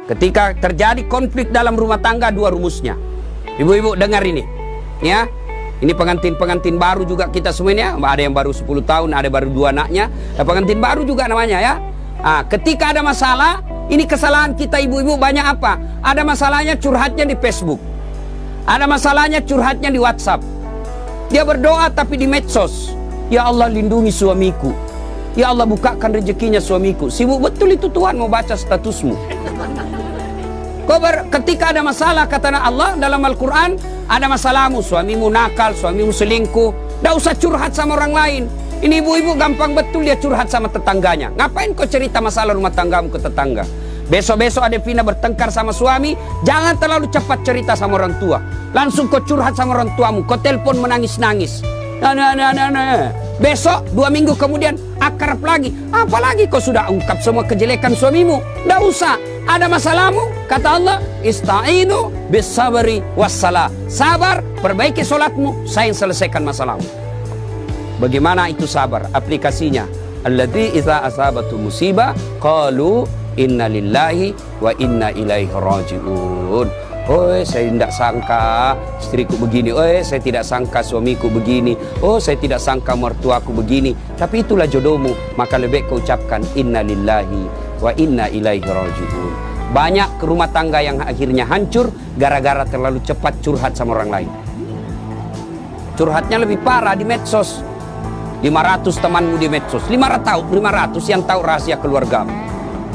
Ketika terjadi konflik dalam rumah tangga, dua rumusnya. Ibu-ibu dengar ini, ya. Ini pengantin-pengantin baru juga kita semuanya. Ada yang baru 10 tahun, ada baru 2 anaknya. Pengantin baru juga namanya, ya. Ketika ada masalah, ini kesalahan kita ibu-ibu banyak apa? Ada masalahnya curhatnya di Facebook. Ada masalahnya curhatnya di WhatsApp. Dia berdoa tapi di medsos. Ya Allah, lindungi suamiku. Ya Allah, bukakan rezekinya suamiku. Sibuk betul itu Tuhan mau baca statusmu. Ketika ada masalah, kata Allah dalam Al-Quran, ada masalahmu, suamimu nakal, suamimu selingkuh, tidak usah curhat sama orang lain. Ini ibu-ibu gampang betul dia curhat sama tetangganya. Ngapain kau cerita masalah rumah tanggamu ke tetangga? Besok-besok ada Vina bertengkar sama suami, jangan terlalu cepat cerita sama orang tua. Langsung kau curhat sama orang tuamu, kau telepon menangis-nangis. Besok 2 minggu kemudian akrab lagi. Apalagi kau sudah ungkap semua kejelekan suamimu. Tidak usah. Ada masalahmu, kata Allah, ista'inu bis-sabri was-salah. Sabar, perbaiki solatmu, saya yang selesaikan masalahmu. Bagaimana itu sabar? Aplikasinya, alladzi idza asabatu musibah qalu inna lillahi wa inna ilaihi raji'un. Oh, saya tidak sangka istriku begini. Oh, saya tidak sangka suamiku begini. Oh, saya tidak sangka mertuaku begini. Tapi itulah jodohmu. Maka lebih kau ucapkan inna lillahi wa inna ilaihi raji'un. Banyak rumah tangga yang akhirnya hancur gara-gara terlalu cepat curhat sama orang lain. Curhatnya lebih parah di medsos. 500 temanmu di medsos. 500 yang tahu rahasia keluargamu.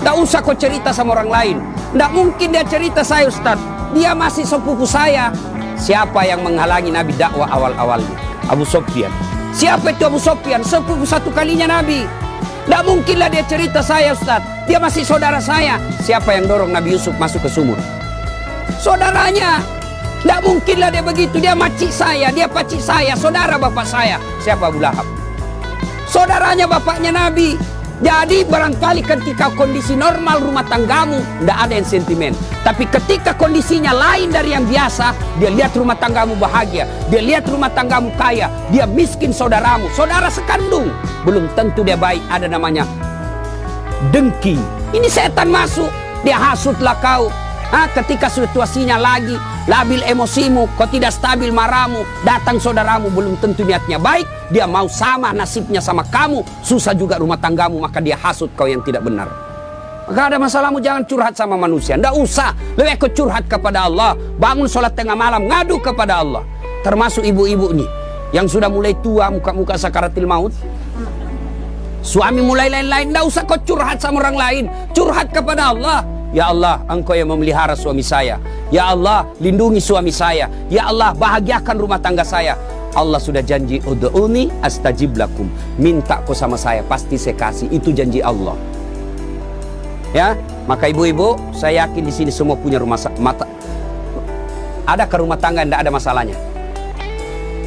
Tidak usah kau cerita sama orang lain. Tidak mungkin dia cerita saya, Ustaz. Dia masih sepupu saya. Siapa yang menghalangi Nabi dakwah awal-awalnya? Abu Sufyan. Siapa itu Abu Sufyan? Sepupu satu kalinya Nabi. Tidak mungkinlah dia cerita saya, Ustaz. Dia masih saudara saya. Siapa yang dorong Nabi Yusuf masuk ke sumur? Saudaranya. Tidak mungkinlah dia begitu. Dia makcik saya, dia pacik saya, saudara bapak saya. Siapa? Abu Lahab. Saudaranya bapaknya Nabi. Jadi barangkali ketika kondisi normal rumah tanggamu tidak ada yang sentimen. Tapi ketika kondisinya lain dari yang biasa, dia lihat rumah tanggamu bahagia, dia lihat rumah tanggamu kaya, dia miskin saudaramu, saudara sekandung, belum tentu dia baik. Ada namanya dengki. Ini setan masuk, dia hasutlah kau. Ketika situasinya lagi labil emosimu, kau tidak stabil marahmu, datang saudaramu belum tentu niatnya baik, dia mau sama nasibnya sama kamu, susah juga rumah tanggamu, maka dia hasut kau yang tidak benar. Maka ada masalahmu jangan curhat sama manusia, tidak usah, lebih kau curhat kepada Allah. Bangun sholat tengah malam, ngadu kepada Allah. Termasuk ibu-ibu nih yang sudah mulai tua, muka-muka sakaratil maut, suami mulai lain-lain, tidak usah kau curhat sama orang lain, curhat kepada Allah. Ya Allah, Engkau yang memelihara suami saya. Ya Allah, lindungi suami saya. Ya Allah, bahagiakan rumah tangga saya. Allah sudah janji, ud'uni astajib lakum. Minta kau sama saya, pasti saya kasih. Itu janji Allah. Ya, maka ibu-ibu, saya yakin di sini semua punya rumah mata. Adakah rumah tangga yang tidak ada masalahnya?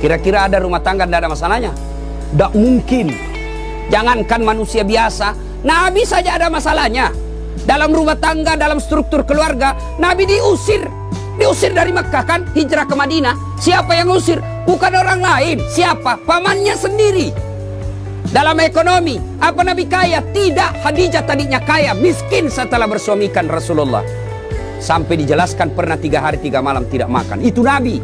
Kira-kira ada rumah tangga yang tidak ada masalahnya? Tidak mungkin. Jangankan manusia biasa, Nabi saja ada masalahnya. Dalam rumah tangga, dalam struktur keluarga, Nabi diusir dari Mekah kan, hijrah ke Madinah. Siapa yang usir? Bukan orang lain. Siapa? Pamannya sendiri. Dalam ekonomi, apa Nabi kaya? Tidak. Khadijah tadinya kaya, miskin setelah bersuamikan Rasulullah. Sampai dijelaskan pernah 3 hari 3 malam tidak makan. Itu Nabi.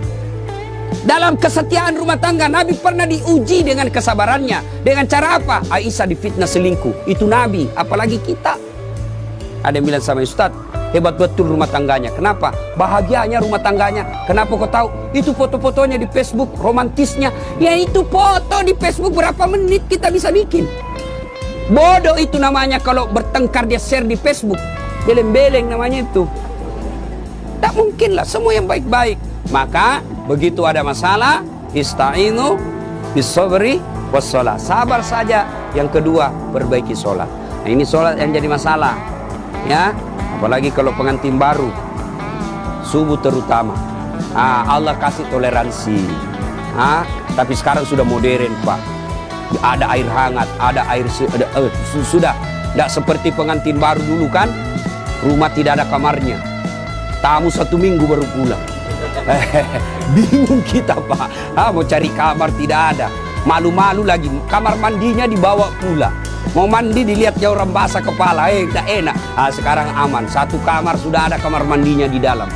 Dalam kesetiaan rumah tangga, Nabi pernah diuji dengan kesabarannya. Dengan cara apa? Aisyah difitnah selingkuh. Itu Nabi. Apalagi kita. Ada yang bilang sama Ustaz, hebat betul rumah tangganya. Kenapa? Bahagianya rumah tangganya. Kenapa kau tahu? Itu foto-fotonya di Facebook, romantisnya. Ya itu foto di Facebook berapa menit kita bisa bikin. Bodoh itu namanya kalau bertengkar dia share di Facebook. Beleng-beleng namanya itu. Tak mungkin lah, semua yang baik-baik. Maka begitu ada masalah, ista'inu bis-sabri was-shalah. Sabar saja. Yang kedua, perbaiki sholat. Nah ini sholat yang jadi masalah. Ya, apalagi kalau pengantin baru, subuh terutama. Allah kasih toleransi. Tapi sekarang sudah modern, Pak. Ada air hangat, ada air sudah tidak seperti pengantin baru dulu kan. Rumah tidak ada kamarnya, tamu 1 minggu baru pulang. Bingung kita, Pak. Mau cari kamar tidak ada, malu-malu lagi. Kamar mandinya dibawa pula. Mau mandi dilihat jauh orang basah kepala, tidak enak. Sekarang aman, satu kamar sudah ada kamar mandinya di dalam.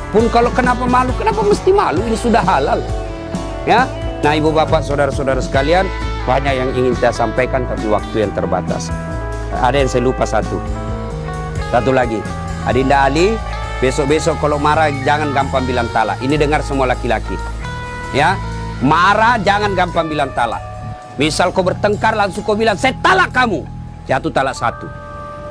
Pun kalau kenapa malu, kenapa mesti malu? Ini sudah halal. Ya, nah ibu bapak saudara-saudara sekalian, banyak yang ingin saya sampaikan tapi waktu yang terbatas. Ada yang saya lupa satu lagi. Adinda Ali, besok-besok kalau marah jangan gampang bilang talak. Ini dengar semua laki-laki. Ya, marah jangan gampang bilang talak. Misal kau bertengkar langsung kau bilang saya talak kamu, jatuh talak satu.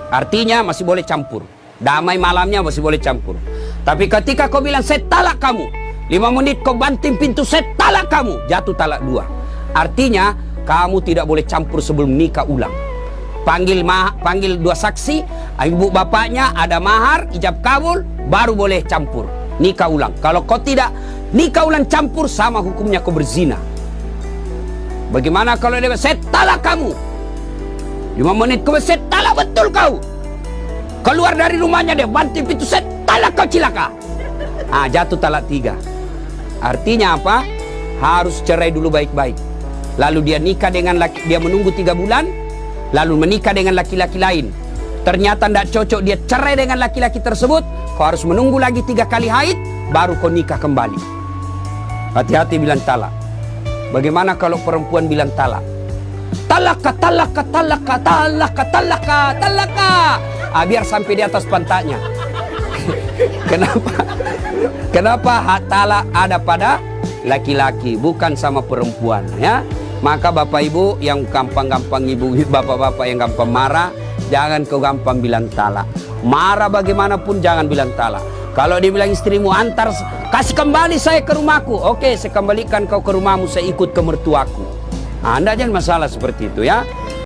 Artinya masih boleh campur. Damai malamnya masih boleh campur. Tapi ketika kau bilang saya talak kamu, 5 menit kau banting pintu, saya talak kamu, jatuh talak 2. Artinya kamu tidak boleh campur sebelum nikah ulang. Panggil 2 saksi, ibu bapaknya, ada mahar, ijab kabul, baru boleh campur nikah ulang. Kalau kau tidak nikah ulang campur, sama hukumnya kau berzina. Bagaimana kalau dia saya talak kamu, 5 menit kemudian saya talak betul kau. Keluar dari rumahnya dia banting pintu, saya talak kau cilaka. Jatuh talak 3. Artinya apa? Harus cerai dulu baik-baik. Lalu dia nikah dengan dia menunggu 3 bulan, lalu menikah dengan laki-laki lain. Ternyata tidak cocok, dia cerai dengan laki-laki tersebut. Kau harus menunggu lagi 3 kali haid, baru kau nikah kembali. Hati-hati bilang talak. Bagaimana kalau perempuan bilang talak? Talaka, talaka, talaka, talaka, talaka, talaka. Biar sampai di atas pantatnya. Kenapa hak talak ada pada laki-laki, bukan sama perempuan, ya? Maka bapak ibu yang gampang-gampang, ibu bapak-bapak yang gampang marah, jangan kau gampang bilang talak. Marah bagaimanapun jangan bilang talak. Kalau dia bilang istrimu, antar, kasih kembali saya ke rumahku. Oke, saya kembalikan kau ke rumahmu, saya ikut ke mertuaku. Anda jangan masalah seperti itu, ya.